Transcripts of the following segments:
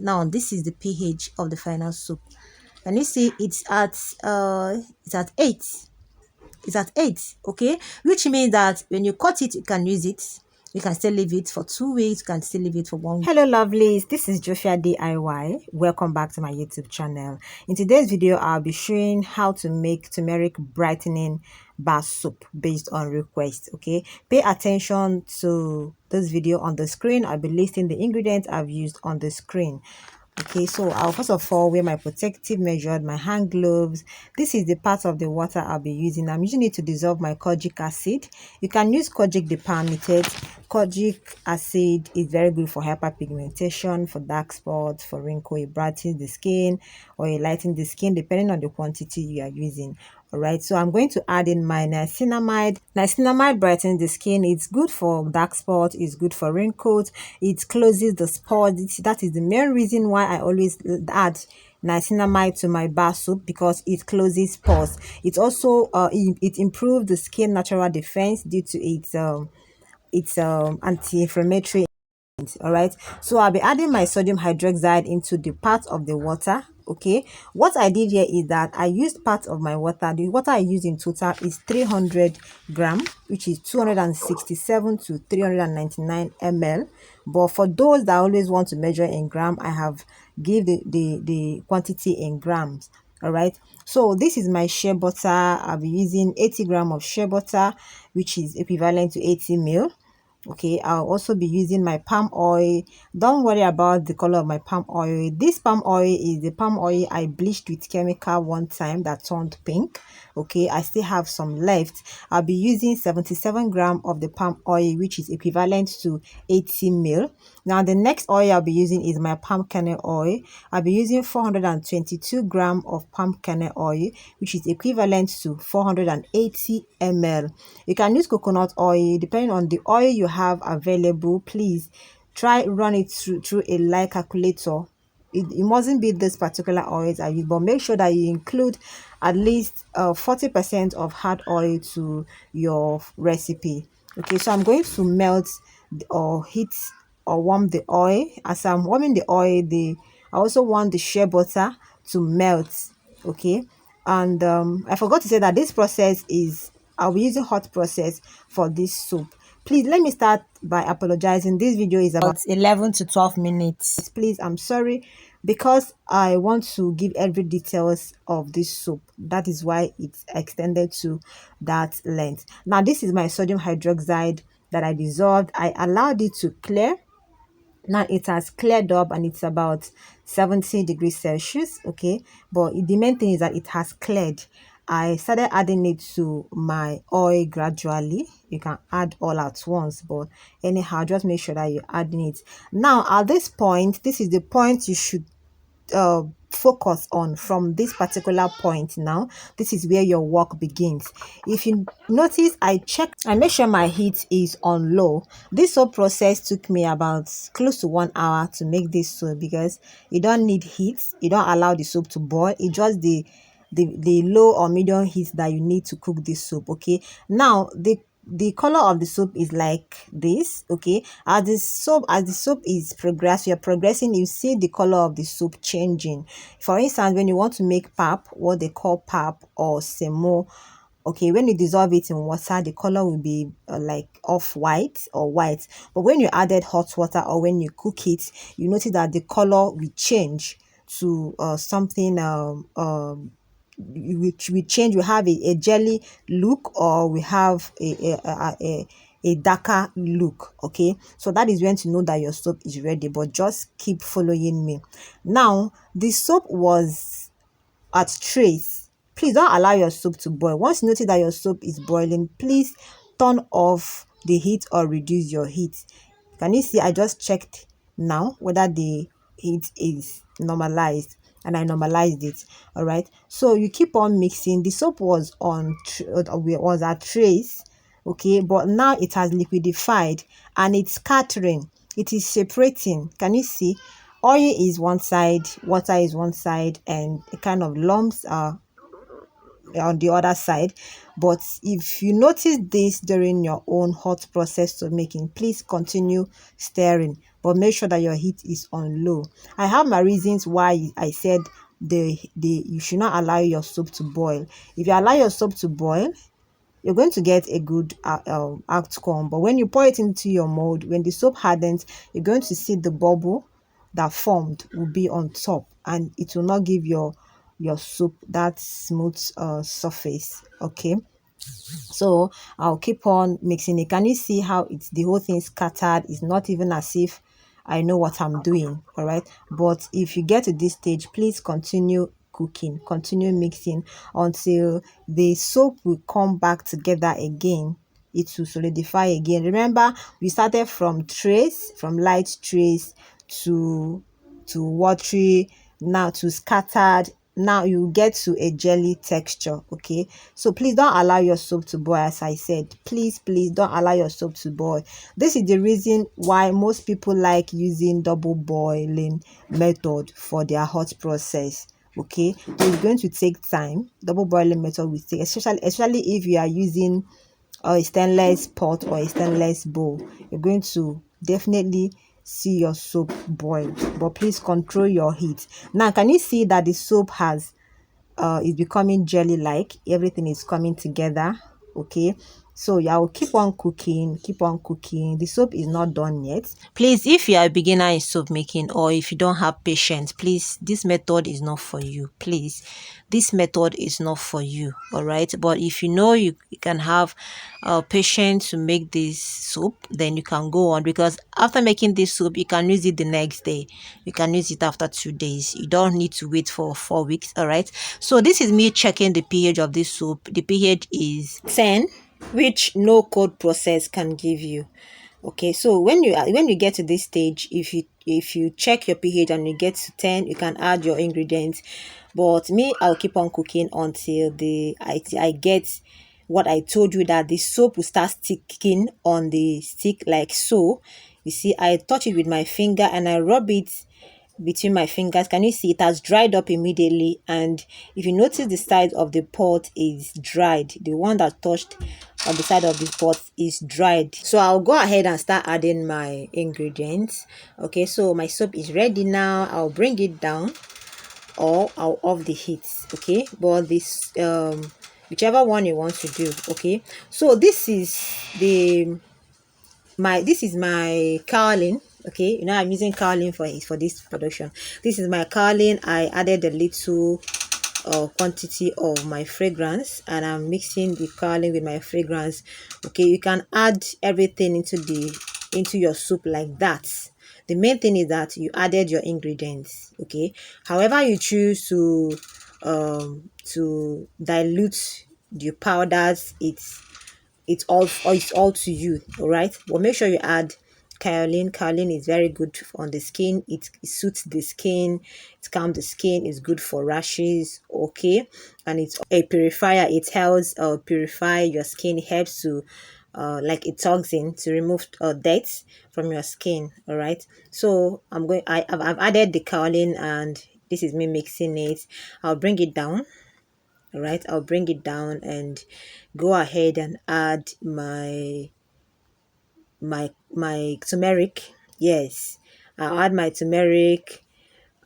Now this is the pH of the final soap. Can you see it's at 8? It's at 8, okay, which means that when you cut it, you can use it. You can still leave it for 2 weeks. You can still leave it for 1 week. Hello lovelies, this is Joshua DIY. Welcome back to my YouTube channel. In today's video, I'll be showing how to make turmeric brightening bar soap based on request. Okay, pay attention to this video on the screen. I'll be listing the ingredients I've used on the screen. Okay, so I'll first of all wear my protective measure, my hand gloves. This is the part of the water I'll be using. I'm using it to dissolve my kojic acid. You can use kojic depermeated. Kojic acid is very good for hyperpigmentation, for dark spots, for wrinkle. It brightens the skin or it lightens the skin depending on the quantity you are using. All right, so I'm going to add in my niacinamide. Niacinamide brightens the skin. It's good for dark spots. It's good for wrinkles. It closes the spots. That is the main reason why I always add niacinamide to my bar soap, because it closes pores. It also it improves the skin natural defense due to its anti-inflammatory. All right, so I'll be adding my sodium hydroxide into the part of the water. Okay, what I did here is that I used part of my water. The water I used in total is 300 gram, which is 267 to 399 ml. But for those that always want to measure in gram, I have give the quantity in grams. All right, so this is my shea butter. I'll be using 80 gram of shea butter, which is equivalent to 80 ml. Okay, I'll also be using my palm oil. Don't worry about the color of my palm oil. This palm oil is the palm oil I bleached with chemical one time that turned pink. Okay, I still have some left. I'll be using 77 gram of the palm oil, which is equivalent to 80 ml. Now the next oil I'll be using is my palm kernel oil. I'll be using 422 gram of palm kernel oil, which is equivalent to 480 ml. You can use coconut oil depending on the oil you have available. Please try run it through a light calculator. It mustn't be this particular oils I use, but make sure that you include at least 40% of hard oil to your recipe. Okay, so I'm going to melt or heat or warm the oil. As I'm warming the oil, I also want the shea butter to melt. Okay, and I forgot to say that this process is I'll be using hot process for this soup. Please let me start by apologizing. This video is about 11 to 12 minutes. Please, I'm sorry, because I want to give every details of this soup. That is why it's extended to that length. Now this is my sodium hydroxide that I dissolved. I allowed it to clear. Now it has cleared up and it's about 70 degrees Celsius. Okay, but the main thing is that it has cleared. I started adding it to my oil gradually. You can add all at once, but anyhow, just make sure that you're adding it. Now at this point, this is the point you should focus on. From this particular point, now this is where your work begins. If you notice, I make sure my heat is on low. This whole process took me about close to 1 hour to make this soup, because you don't need heat. You don't allow the soup to boil. It's just the low or medium heat that you need to cook this soup. Okay, now the color of the soup is like this. Okay, as the soup is progressing, you see the color of the soup changing. For instance, when you want to make pap, what they call pap or semo, okay, when you dissolve it in water, the color will be like off-white or white. But when you added hot water or when you cook it, you notice that the color will change to something which we change. We have a jelly look, or we have a darker look. Okay, so that is when to know that your soap is ready. But just keep following me. Now the soap was at trace. Please don't allow your soup to boil. Once you notice that your soup is boiling, please turn off the heat or reduce your heat. Can you see? I just checked now whether the heat is normalized, and I normalized it. All right, so you keep on mixing. The soap was was at trace. Okay, but now it has liquidified and it's scattering. It is separating. Can you see? Oil is one side, water is one side, and a kind of lumps are on the other side. But if you notice this during your own hot process of making, please continue stirring. but make sure that your heat is on low. I have my reasons why I said the you should not allow your soap to boil. If you allow your soap to boil, you're going to get a good outcome. But when you pour it into your mold, when the soap hardens, you're going to see the bubble that formed will be on top, and it will not give your soap that smooth surface. Okay, so I'll keep on mixing it. Can you see how it's the whole thing scattered? It's not even as if I know what I'm doing. All right, but if you get to this stage, please continue cooking, continue mixing until the soap will come back together again. It will solidify again. Remember, we started from trace, from light trace to watery, now to scattered, now you get to a jelly texture. Okay, so please don't allow your soap to boil. As I said, please don't allow your soap to boil. This is the reason why most people like using double boiling method for their hot process. Okay, so it's going to take time. Double boiling method will take, especially if you are using a stainless pot or a stainless bowl, you're going to definitely see your soap boil. But please control your heat. Now can you see that the soap has is becoming jelly like? Everything is coming together. Okay, so yeah, will keep on cooking, keep on cooking. The soap is not done yet. Please, if you are a beginner in soap making, or if you don't have patience, please, this method is not for you. Please, this method is not for you. All right, but if you know you can have patience to make this soap, then you can go on, because after making this soap, you can use it the next day, you can use it after 2 days. You don't need to wait for 4 weeks. All right, so this is me checking the pH of this soap. The pH is 10, which no cold process can give you. Okay, so when you get to this stage, if you check your pH and you get to 10, you can add your ingredients. But me, I'll keep on cooking until I get what I told you, that the soap will start sticking on the stick like so. You see, I touch it with my finger and I rub it between my fingers. Can you see it has dried up immediately? And if you notice, the side of the pot is dried. The one that touched on the side of the pot is dried. So I'll go ahead and start adding my ingredients. Okay, so my soap is ready now. I'll bring it down, or I'll off the heat. Okay, but this whichever one you want to do. Okay, so this is my Kaolin. Okay, I'm using Kaolin for this production. This is my Kaolin. I added a little quantity of my fragrance, and I'm mixing the Kaolin with my fragrance. Okay, you can add everything into your soup like that. The main thing is that you added your ingredients. Okay, however you choose to dilute the powders, it's all to you. All right, but make sure you add Kaolin. Kaolin is very good on the skin. It suits the skin, it calms the skin, it's good for rashes. Okay, and it's a purifier. It helps purify your skin. It helps to like a toxin to remove dirt from your skin. All right, so I've added the Kaolin, and this is me mixing it. I'll bring it down. All right, I'll bring it down and go ahead and add my turmeric. Yes, I'll add my turmeric.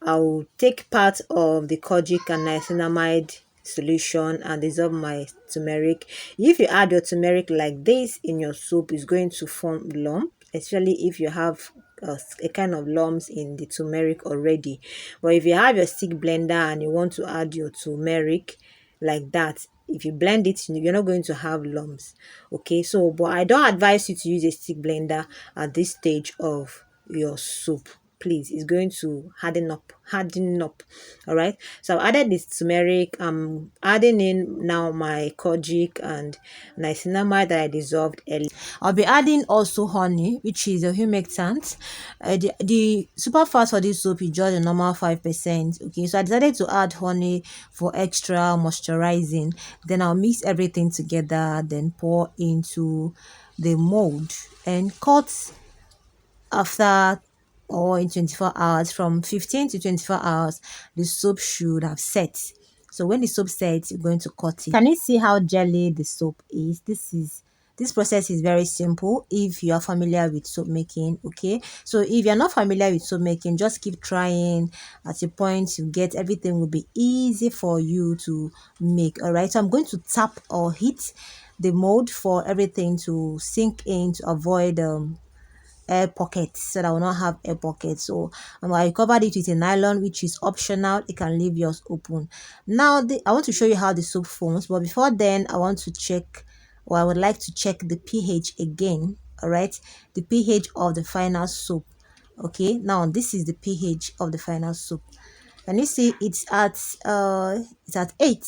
I'll take part of the kojic and niacinamide solution and dissolve my turmeric. If you add your turmeric like this in your soup, it's going to form lump, especially if you have a kind of lumps in the turmeric already. But if you have your stick blender and you want to add your turmeric like that, if you blend it, you're not going to have lumps. Okay, so but I don't advise you to use a stick blender at this stage of your soup. Please, it's going to harden up. All right, so I've added this turmeric. I'm adding in now my kojic and niacinamide that I dissolved earlier. I'll be adding also honey, which is a humectant. The super fast for this soap is just a normal 5%. Okay, so I decided to add honey for extra moisturizing. Then I'll mix everything together, then pour into the mold and cut after, or in 24 hours. From 15 to 24 hours, the soap should have set. So when the soap sets, you're going to cut it. Can you see how jelly the soap is? This This process is very simple if you are familiar with soap making. Okay, so if you're not familiar with soap making, just keep trying. At a point you get, everything will be easy for you to make. All right, so I'm going to tap or hit the mold for everything to sink in, to avoid air pockets, so that I will not have air pockets. So I covered it with a nylon, which is optional. You can leave yours open. Now I want to show you how the soap forms, but before then I want to check, or I would like to check the pH again. All right, the pH of the final soap. Okay, now this is the pH of the final soap, and you see it's at 8.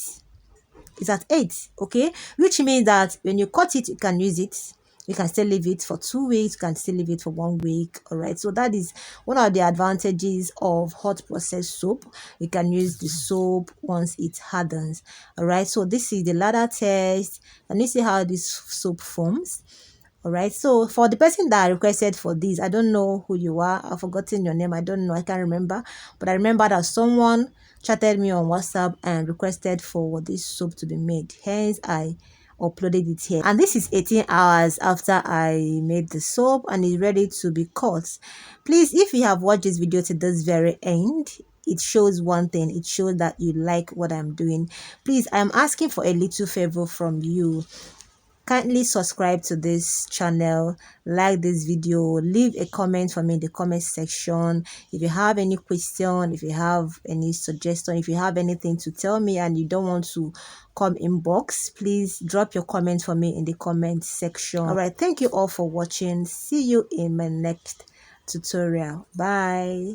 It's at 8. Okay, which means that when you cut it, you can use it. You can still leave it for 2 weeks. You can still leave it for 1 week. All right, so that is one of the advantages of hot processed soap. You can use the soap once it hardens. All right, so this is the ladder test, and you see how this soap forms. All right, so for the person that requested for this, I don't know who you are. I've forgotten your name. I don't know. I can't remember. But I remember that someone chatted me on WhatsApp and requested for this soap to be made. Hence, I uploaded it here. And this is 18 hours after I made the soap and it's ready to be cut. Please, if you have watched this video to this very end, it shows one thing. It shows that you like what I'm doing. Please, I'm asking for a little favor from you. Kindly subscribe to this channel, like this video, leave a comment for me in the comment section. If you have any question, if you have any suggestion, if you have anything to tell me and you don't want to come inbox, please drop your comment for me in the comment section. All right, thank you all for watching. See you in my next tutorial. Bye.